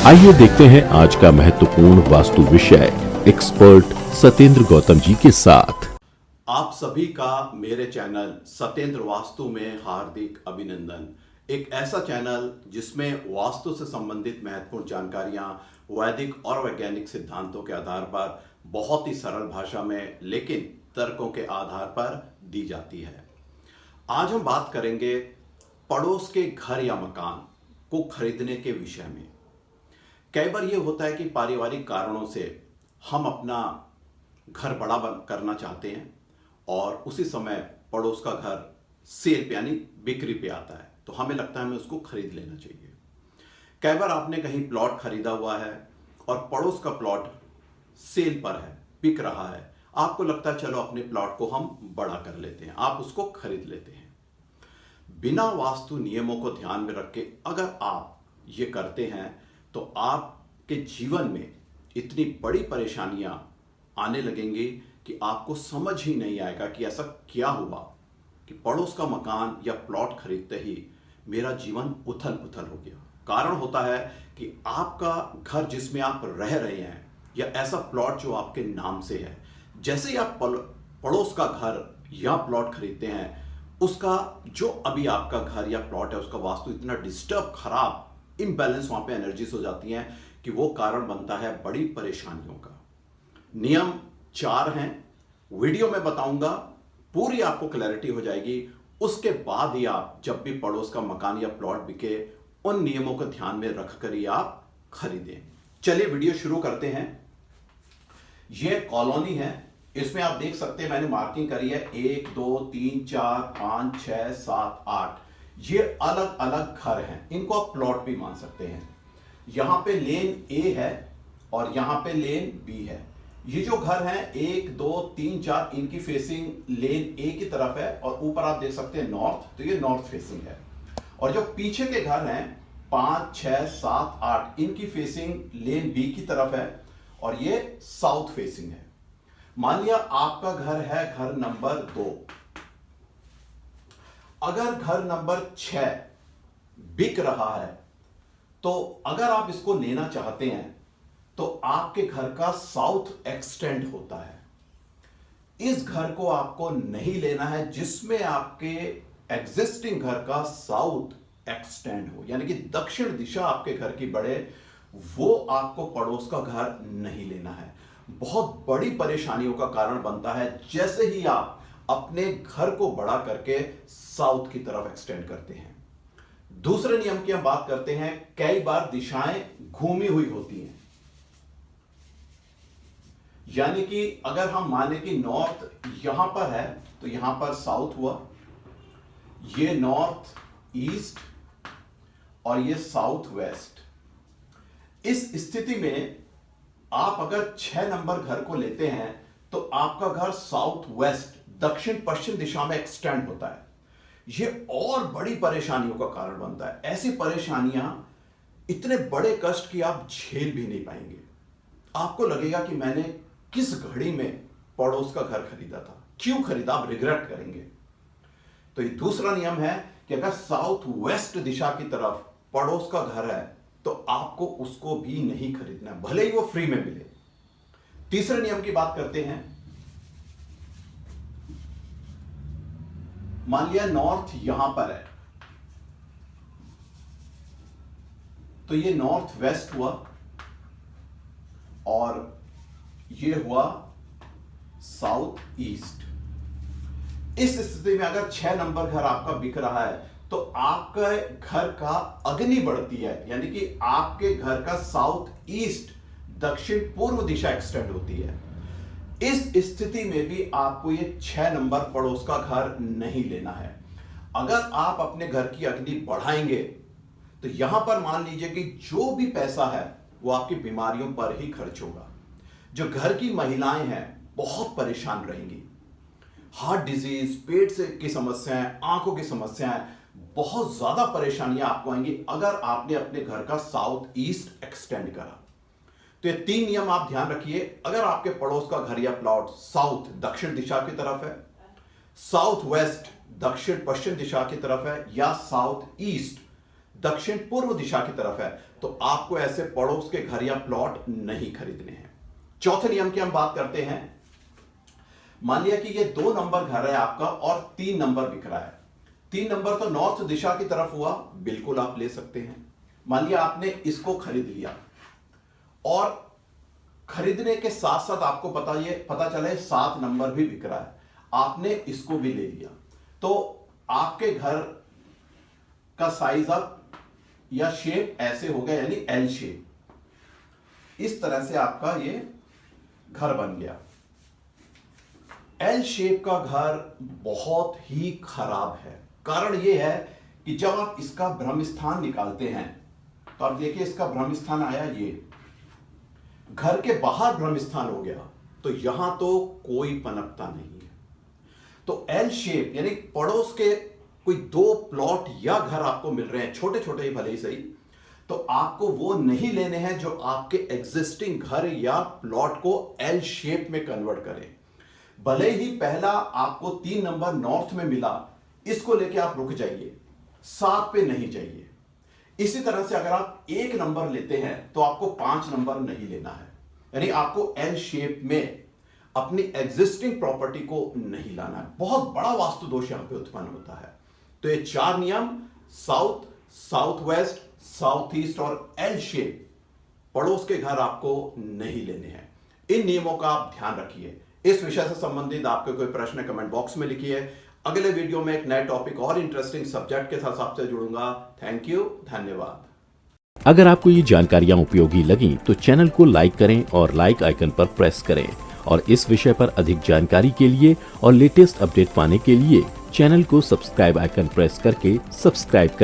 आइए देखते हैं आज का महत्वपूर्ण वास्तु विषय एक्सपर्ट सत्येंद्र गौतम जी के साथ। आप सभी का मेरे चैनल सत्येंद्र वास्तु में हार्दिक अभिनंदन। एक ऐसा चैनल जिसमें वास्तु से संबंधित महत्वपूर्ण जानकारियां वैदिक और वैज्ञानिक सिद्धांतों के आधार पर बहुत ही सरल भाषा में लेकिन तर्कों के आधार पर दी जाती है। आज हम बात करेंगे पड़ोस के घर या मकान को खरीदने के विषय में। कई बार ये होता है कि पारिवारिक कारणों से हम अपना घर बड़ा करना चाहते हैं और उसी समय पड़ोस का घर सेल पे यानी बिक्री पे आता है, तो हमें लगता है हमें उसको खरीद लेना चाहिए। कई बार आपने कहीं प्लॉट खरीदा हुआ है और पड़ोस का प्लॉट सेल पर है, बिक रहा है, आपको लगता है चलो अपने प्लॉट को हम बड़ा कर लेते हैं, आप उसको खरीद लेते हैं। बिना वास्तु नियमों को ध्यान में रख के अगर आप ये करते हैं तो आपके जीवन में इतनी बड़ी परेशानियां आने लगेंगी कि आपको समझ ही नहीं आएगा कि ऐसा क्या हुआ कि पड़ोस का मकान या प्लॉट खरीदते ही मेरा जीवन उथल पुथल हो गया। कारण होता है कि आपका घर जिसमें आप रह रहे हैं या ऐसा प्लॉट जो आपके नाम से है, जैसे ही आप पड़ोस का घर या प्लॉट खरीदते हैं, उसका जो अभी आपका घर या प्लॉट है उसका वास्तु इतना डिस्टर्ब, खराब, इम्बैलेंस वहां पे एनर्जीज हो जाती हैं कि वो कारण बनता है बड़ी परेशानियों का। नियम 4 हैं, वीडियो में बताऊंगा, पूरी आपको क्लैरिटी हो जाएगी। उसके बाद ही आप जब भी पड़ोस का मकान या प्लॉट बिके उन नियमों को ध्यान में रखकर ही आप खरीदें। चलिए वीडियो शुरू करते हैं। यह कॉलोनी है, इसमें आप देख सकते हैं मैंने मार्किंग करी है 1 2 3 4 5 6 7 8। ये अलग अलग घर हैं, इनको आप प्लॉट भी मान सकते हैं। यहां पे लेन ए है और यहां पे लेन बी है। ये जो घर हैं 1 2 3 4, इनकी फेसिंग लेन ए की तरफ है और ऊपर आप देख सकते हैं नॉर्थ, तो ये नॉर्थ फेसिंग है। और जो पीछे के घर हैं 5 6 7 8, इनकी फेसिंग लेन बी की तरफ है और ये साउथ फेसिंग है। मान लिया आपका घर है घर नंबर 2। अगर घर नंबर 6 बिक रहा है तो अगर आप इसको लेना चाहते हैं तो आपके घर का साउथ एक्सटेंड होता है। इस घर को आपको नहीं लेना है जिसमें आपके एग्जिस्टिंग घर का साउथ एक्सटेंड हो, यानी कि दक्षिण दिशा आपके घर की बढ़े, वो आपको पड़ोस का घर नहीं लेना है। बहुत बड़ी परेशानियों का कारण बनता है जैसे ही आप अपने घर को बड़ा करके साउथ की तरफ एक्सटेंड करते हैं। दूसरे नियम की हम बात करते हैं। कई बार दिशाएं घूमी हुई होती हैं, यानी कि अगर हम माने कि नॉर्थ यहां पर है तो यहां पर साउथ हुआ, ये नॉर्थ ईस्ट और ये साउथ वेस्ट। इस स्थिति में आप अगर 6 नंबर घर को लेते हैं तो आपका घर साउथ वेस्ट दक्षिण पश्चिम दिशा में एक्सटेंड होता है। यह और बड़ी परेशानियों का कारण बनता है। ऐसी परेशानियां इतने बड़े कष्ट की आप झेल भी नहीं पाएंगे। आपको लगेगा कि मैंने किस घड़ी में पड़ोस का घर खरीदा था, क्यों खरीदा, आप रिग्रेट करेंगे। तो ये दूसरा नियम है कि अगर साउथ वेस्ट दिशा की तरफ पड़ोस का घर है तो आपको उसको भी नहीं खरीदना, भले ही वो फ्री में मिले। तीसरे नियम की बात करते हैं। मान लिया नॉर्थ यहां पर है तो ये नॉर्थ वेस्ट हुआ और ये हुआ साउथ ईस्ट। इस स्थिति में अगर 6 नंबर घर आपका बिक रहा है तो आपके घर का अग्नि बढ़ती है, यानी कि आपके घर का साउथ ईस्ट दक्षिण पूर्व दिशा एक्सटेंड होती है। इस स्थिति में भी आपको ये 6 नंबर पड़ोस का घर नहीं लेना है। अगर आप अपने घर की अग्नि बढ़ाएंगे तो यहां पर मान लीजिए कि जो भी पैसा है वो आपकी बीमारियों पर ही खर्च होगा। जो घर की महिलाएं हैं बहुत परेशान रहेंगी, हार्ट डिजीज, पेट से की समस्याएं, आंखों की समस्याएं, बहुत ज्यादा परेशानियां आपको आएंगी अगर आपने अपने घर का साउथ ईस्ट एक्सटेंड करा। तो ये 3 नियम आप ध्यान रखिए। अगर आपके पड़ोस का घर या प्लॉट साउथ दक्षिण दिशा की तरफ है, साउथ वेस्ट दक्षिण पश्चिम दिशा की तरफ है या साउथ ईस्ट दक्षिण पूर्व दिशा की तरफ है, तो आपको ऐसे पड़ोस के घर या प्लॉट नहीं खरीदने हैं। चौथे नियम की हम बात करते हैं। मान लिया कि ये 2 नंबर घर है आपका और 3 नंबर बिक रहा है। 3 नंबर तो नॉर्थ दिशा की तरफ हुआ, बिल्कुल आप ले सकते हैं। मान लिया आपने इसको खरीद लिया और खरीदने के साथ साथ आपको पता चले 7 नंबर भी बिक रहा है, आपने इसको भी ले लिया, तो आपके घर का साइज अब या शेप ऐसे हो गया, यानी एल शेप। इस तरह से आपका ये घर बन गया। एल शेप का घर बहुत ही खराब है। कारण यह है कि जब आप इसका भ्रम स्थान निकालते हैं तो आप देखिए इसका भ्रम स्थान आया, ये घर के बाहर भ्रम स्थान हो गया, तो यहां तो कोई पनपता नहीं है। तो एल शेप यानी पड़ोस के कोई 2 प्लॉट या घर आपको मिल रहे हैं, छोटे छोटे ही भले ही सही, तो आपको वो नहीं लेने हैं जो आपके एग्जिस्टिंग घर या प्लॉट को एल शेप में कन्वर्ट करें। भले ही पहला आपको 3 नंबर नॉर्थ में मिला, इसको लेके आप रुक जाइए, 7 पे नहीं जाइए। इसी तरह से अगर आप 1 नंबर लेते हैं तो आपको 5 नंबर नहीं लेना है, यानी आपको एल शेप में अपनी एग्जिस्टिंग प्रॉपर्टी को नहीं लाना है। बहुत बड़ा वास्तु दोष यहां पे उत्पन्न होता है। तो ये 4 नियम, south, south west, south east और एल शेप, पड़ोस के घर आपको नहीं लेने हैं। इन नियमों का आप ध्यान रखिए। इस विषय से संबंधित आपके कोई प्रश्न कमेंट बॉक्स में लिखिए। अगले वीडियो में एक नए टॉपिक और इंटरेस्टिंग सब्जेक्ट के साथ आपसे जुड़ूंगा। थैंक यू, धन्यवाद। अगर आपको ये जानकारियां उपयोगी लगी तो चैनल को लाइक करें और लाइक आइकन पर प्रेस करें, और इस विषय पर अधिक जानकारी के लिए और लेटेस्ट अपडेट पाने के लिए चैनल को सब्सक्राइब आइकन प्रेस करके सब्सक्राइब करें।